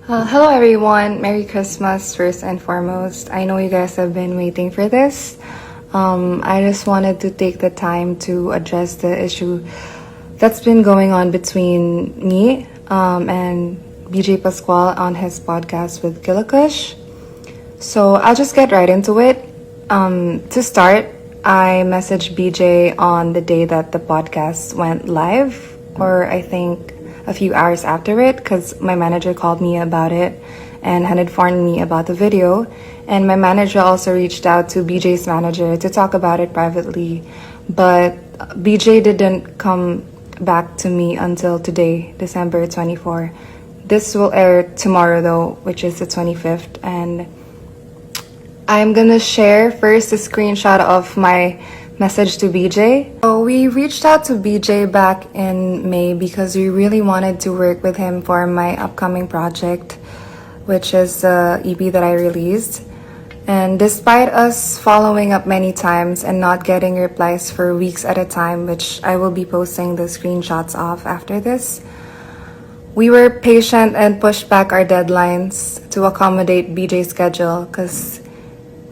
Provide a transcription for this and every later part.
Hello everyone, Merry Christmas first and foremost. I know you guys have been waiting for this. I just wanted to take the time to address the issue that's been going on between me and BJ Pascual on his podcast with Gillicush. So I'll just get right into it. To start, I messaged BJ on the day that the podcast went live, or I think a few hours after it, because my manager called me about it and had informed me about the video. And my manager also reached out to BJ's manager to talk about it privately. But BJ didn't come back to me until today, December 24. This will air tomorrow though, which is the 25th. And I'm gonna share first a screenshot of my message to BJ. So we reached out to BJ back in May because we really wanted to work with him for my upcoming project, which is the EP that I released. And despite us following up many times and not getting replies for weeks at a time, which I will be posting the screenshots of after this, we were patient and pushed back our deadlines to accommodate BJ's schedule because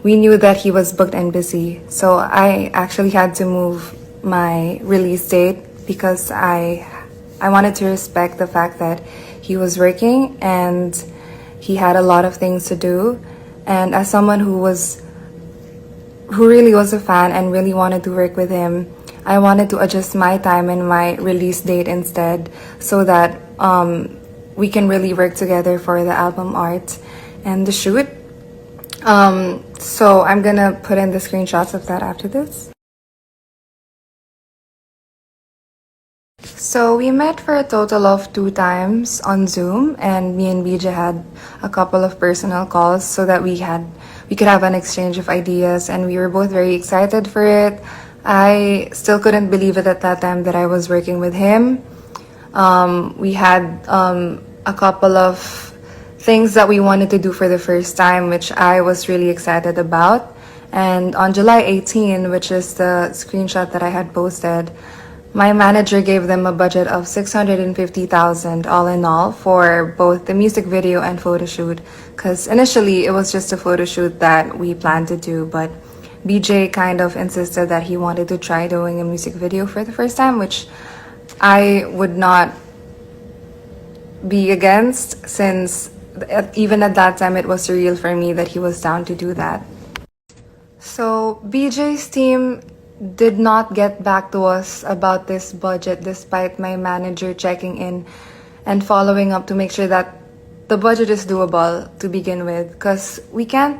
we knew that he was booked and busy. So I actually had to move my release date because I wanted to respect the fact that he was working and he had a lot of things to do. And as someone who really was a fan and really wanted to work with him, I wanted to adjust my time and my release date instead so that we can really work together for the album art and the shoot. So I'm gonna put in the screenshots of that after this. So we met for a total of 2 times on Zoom, and me and BJ had a couple of personal calls so that we could have an exchange of ideas, and we were both very excited for it. I still couldn't believe it at that time that I was working with him. We had a couple of things that we wanted to do for the first time, which I was really excited about. And on July 18, which is the screenshot that I had posted, my manager gave them a budget of $650,000 all in all for both the music video and photo shoot. Because initially it was just a photo shoot that we planned to do, but BJ kind of insisted that he wanted to try doing a music video for the first time, which I would not be against, since even at that time it was surreal for me that he was down to do that. So BJ's team did not get back to us about this budget despite my manager checking in and following up to make sure that the budget is doable to begin with, because we can't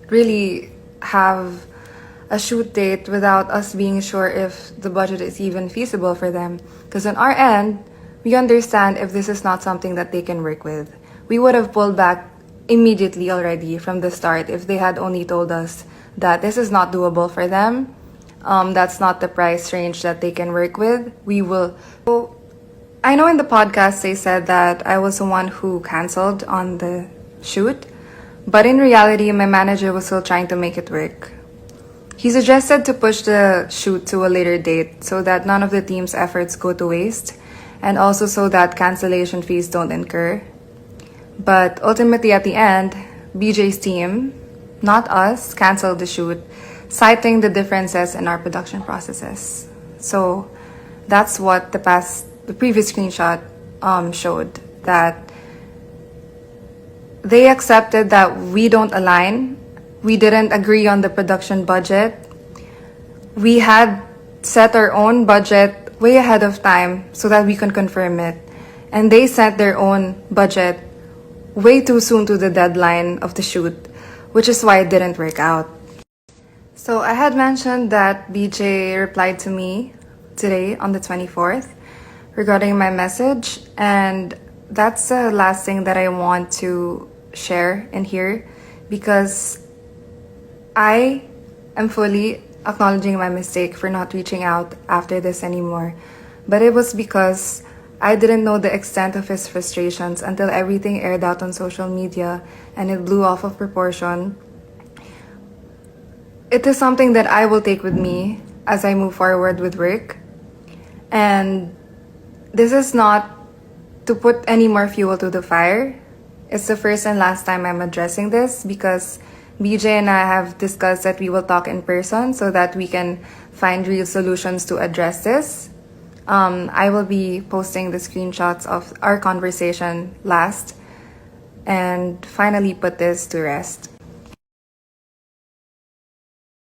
really have a shoot date without us being sure if the budget is even feasible for them, because on our end we understand if this is not something that they can work with. We would have pulled back immediately already from the start if they had only told us that this is not doable for them. That's not the price range that they can work with. We will. So, I know in the podcast they said that I was the one who canceled on the shoot, but in reality, my manager was still trying to make it work. He suggested to push the shoot to a later date so that none of the team's efforts go to waste, and also so that cancellation fees don't incur. But ultimately at the end, BJ's team, not us, canceled the shoot, citing the differences in our production processes. So that's what the previous screenshot showed, that they accepted that we don't align. We didn't agree on the production budget. We had set our own budget way ahead of time so that we can confirm it. And they set their own budget way too soon to the deadline of the shoot, which is why it didn't work out. So I had mentioned that BJ replied to me today on the 24th regarding my message, and that's the last thing that I want to share in here, because I am fully acknowledging my mistake for not reaching out after this anymore. But it was because I didn't know the extent of his frustrations until everything aired out on social media and it blew off of proportion. It is something that I will take with me as I move forward with work. And this is not to put any more fuel to the fire. It's the first and last time I'm addressing this because BJ and I have discussed that we will talk in person so that we can find real solutions to address this. I will be posting the screenshots of our conversation last and finally put this to rest.